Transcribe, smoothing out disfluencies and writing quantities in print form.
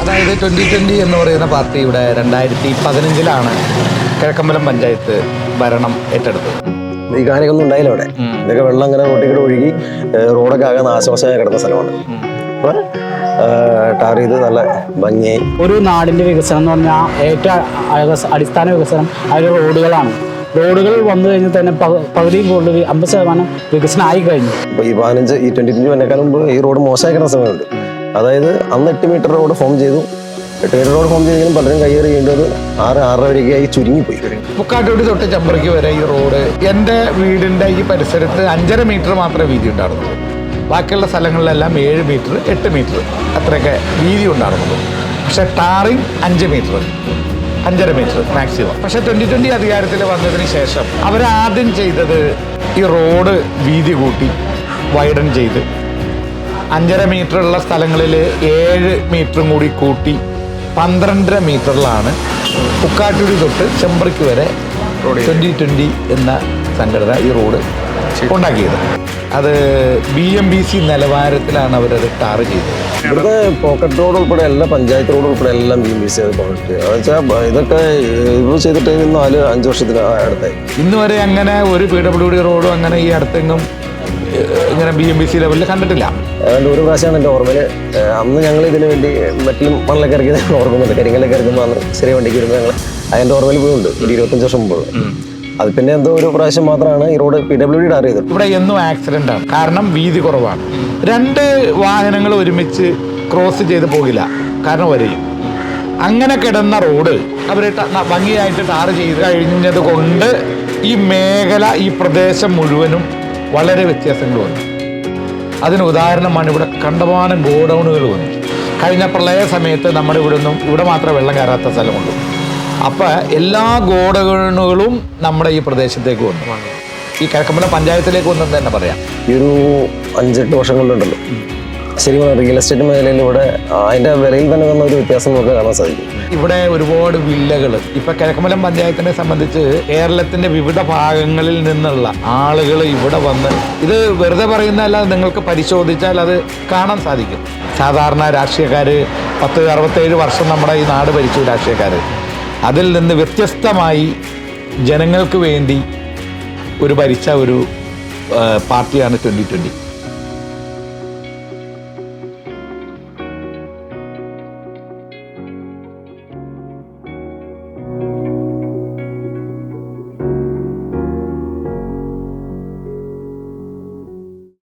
അതായത് 2020 എന്ന് പറയുന്ന പാർട്ടി ഇവിടെ 2015 കിഴക്കമ്പലം പഞ്ചായത്ത് ഭരണം ഏറ്റെടുത്തത്. ഈ കാര്യമൊന്നും ഉണ്ടായില്ല അവിടെ. ഇതൊക്കെ വെള്ളം അങ്ങനെ റോട്ടിൽ ഒഴുകി റോഡൊക്കെ ആകെ നാശവശമായി കിടന്ന സ്ഥലമാണ്. അപ്പോൾ ടാർ ചെയ്ത് നല്ല ഭംഗിയായി. ഒരു നാടിൻ്റെ വികസനം എന്ന് പറഞ്ഞാൽ ഏറ്റവും അടിസ്ഥാന വികസനം അതിൽ റോഡുകളാണ്. റോഡുകൾ വന്നു കഴിഞ്ഞാൽ തന്നെ പകുതിയും കൂടുതൽ 50% വികസനം ആയി കഴിഞ്ഞു. ഇപ്പോൾ ഈ 2020 വന്നേക്കാളും മുമ്പ് ഈ റോഡ് മോശമായി കിടന്ന സമയമുണ്ട്. അതായത് അന്ന് 8 മീറ്റർ റോഡ് ഫോം ചെയ്തു. 8 മീറ്റർ റോഡ് ഫോം ചെയ്തെങ്കിലും പലരും കയ്യേറി ചെയ്യേണ്ടത് 6-6.5 വരെയൊക്കെയായി ചുരുങ്ങിപ്പോയി. പുക്കാട്ടുപടി തൊട്ട് ചെമ്പറയ്ക്ക് വരെ ഈ റോഡ് എൻ്റെ വീടിൻ്റെ ഈ പരിസരത്ത് 5.5 മീറ്റർ മാത്രമേ വീതി ഉണ്ടായിരുന്നുള്ളൂ. ബാക്കിയുള്ള സ്ഥലങ്ങളിലെല്ലാം 7 മീറ്റർ 8 മീറ്റർ അത്രയൊക്കെ വീതി ഉണ്ടായിരുന്നുള്ളൂ. പക്ഷേ ടാറിങ് 5 മീറ്റർ 5.5 മീറ്റർ മാക്സിമം. പക്ഷേ 2020 അധികാരത്തിൽ വന്നതിന് ശേഷം അവരാദ്യം ചെയ്തത് ഈ റോഡ് വീതി കൂട്ടി വൈഡൻ ചെയ്ത് 5.5 മീറ്ററുള്ള സ്ഥലങ്ങളിൽ 7 മീറ്ററും കൂടി കൂട്ടി 12.5 മീറ്ററിലാണ് പുക്കാട്ടുപടി തൊട്ട് ചെമ്പറയ്ക്ക് വരെ 2020 എന്ന സംഘടന ഈ റോഡ് ഉണ്ടാക്കിയത്. അത് BMBC നിലവാരത്തിലാണ് അവരത് ടാർ ചെയ്തത്. ഇവിടുത്തെ പോക്കറ്റ് റോഡ് ഉൾപ്പെടെ എല്ലാ പഞ്ചായത്ത് റോഡ് ഉൾപ്പെടെ എല്ലാം BMBC പോക്കറ്റ്. അതെന്നുവെച്ചാൽ ഇതൊക്കെ ഇത് ചെയ്തിട്ട് 4-5 വർഷത്തിന് അടുത്തായി. ഇന്ന് വരെ അങ്ങനെ ഒരു PWD റോഡും അങ്ങനെ ഈ അടുത്തെങ്ങും ഇങ്ങനെ BMBC ലെവലിൽ കണ്ടിട്ടില്ല. അതുകൊണ്ട് ഒരു പ്രാവശ്യമാണ് എൻ്റെ ഓർമ്മയിൽ. അന്ന് ഞങ്ങൾ ഇതിനു വേണ്ടി മറ്റിലും മണലൊക്കെ ഇറക്കി ഓർക്കുന്നുണ്ട്. കരിങ്കല്ലൊക്കെ ഇറക്കുമ്പോൾ അന്ന് ചെറിയ വണ്ടിക്ക് വരുമ്പോൾ ഞങ്ങൾ അതിൻ്റെ ഓർമ്മയിൽ പോയിട്ടുണ്ട്. 25 വർഷം മുമ്പ്. അത് പിന്നെ എന്തോ ഒരു പ്രാവശ്യം മാത്രമാണ് ഈ റോഡ് PWD ടാർ ചെയ്തത്. ഇവിടെ എന്നും ആക്സിഡന്റ് ആണ്. കാരണം വീതി കുറവാണ്. 2 വാഹനങ്ങൾ ഒരുമിച്ച് ക്രോസ് ചെയ്ത് പോകില്ല, കാരണം വരെയും. അങ്ങനെ കിടന്ന റോഡ് അവർ ഭംഗിയായിട്ട് ടാർ ചെയ്ത് കഴിഞ്ഞത് കൊണ്ട് ഈ മേഖല, ഈ പ്രദേശം മുഴുവനും വളരെ വ്യത്യാസങ്ങൾ വന്നു. അതിന് ഉദാഹരണമാണ് ഇവിടെ കണ്ടമാനം ഗോഡൗണുകൾ വന്നു. കഴിഞ്ഞ പ്രളയ സമയത്ത് നമ്മുടെ ഇവിടെ മാത്രമേ വെള്ളം കയറാത്ത സ്ഥലമുള്ളൂ. അപ്പോൾ എല്ലാ ഗോഡൗണുകളും നമ്മുടെ ഈ പ്രദേശത്തേക്ക് വന്നു. ഈ കിഴക്കമ്പലം പഞ്ചായത്തിലേക്ക് വന്നെന്ന് തന്നെ പറയാം. ഈ ഒരു 5-8 വർഷം കൊണ്ടുണ്ടല്ലോ ശരിക്കും റിയൽ എസ്റ്റേറ്റ് മേഖലയിൽ ഇവിടെ അതിൻ്റെ വിലയിൽ തന്നെ വന്ന ഒരു വ്യത്യാസം നമുക്ക് കാണാൻ സാധിക്കും. ഇവിടെ ഒരുപാട് വില്ലകൾ ഇപ്പം കിഴക്കമ്പലം പഞ്ചായത്തിനെ സംബന്ധിച്ച് കേരളത്തിൻ്റെ വിവിധ ഭാഗങ്ങളിൽ നിന്നുള്ള ആളുകൾ ഇവിടെ വന്ന്, ഇത് വെറുതെ പറയുന്നതല്ല, നിങ്ങൾക്ക് പരിശോധിച്ചാൽ അത് കാണാൻ സാധിക്കും. സാധാരണ രാഷ്ട്രീയക്കാർ 10-67 വർഷം നമ്മുടെ ഈ നാട് ഭരിച്ചു രാഷ്ട്രീയക്കാർ. അതിൽ നിന്ന് വ്യത്യസ്തമായി ജനങ്ങൾക്ക് വേണ്ടി ഭരിച്ച ഒരു പാർട്ടിയാണ് 2020.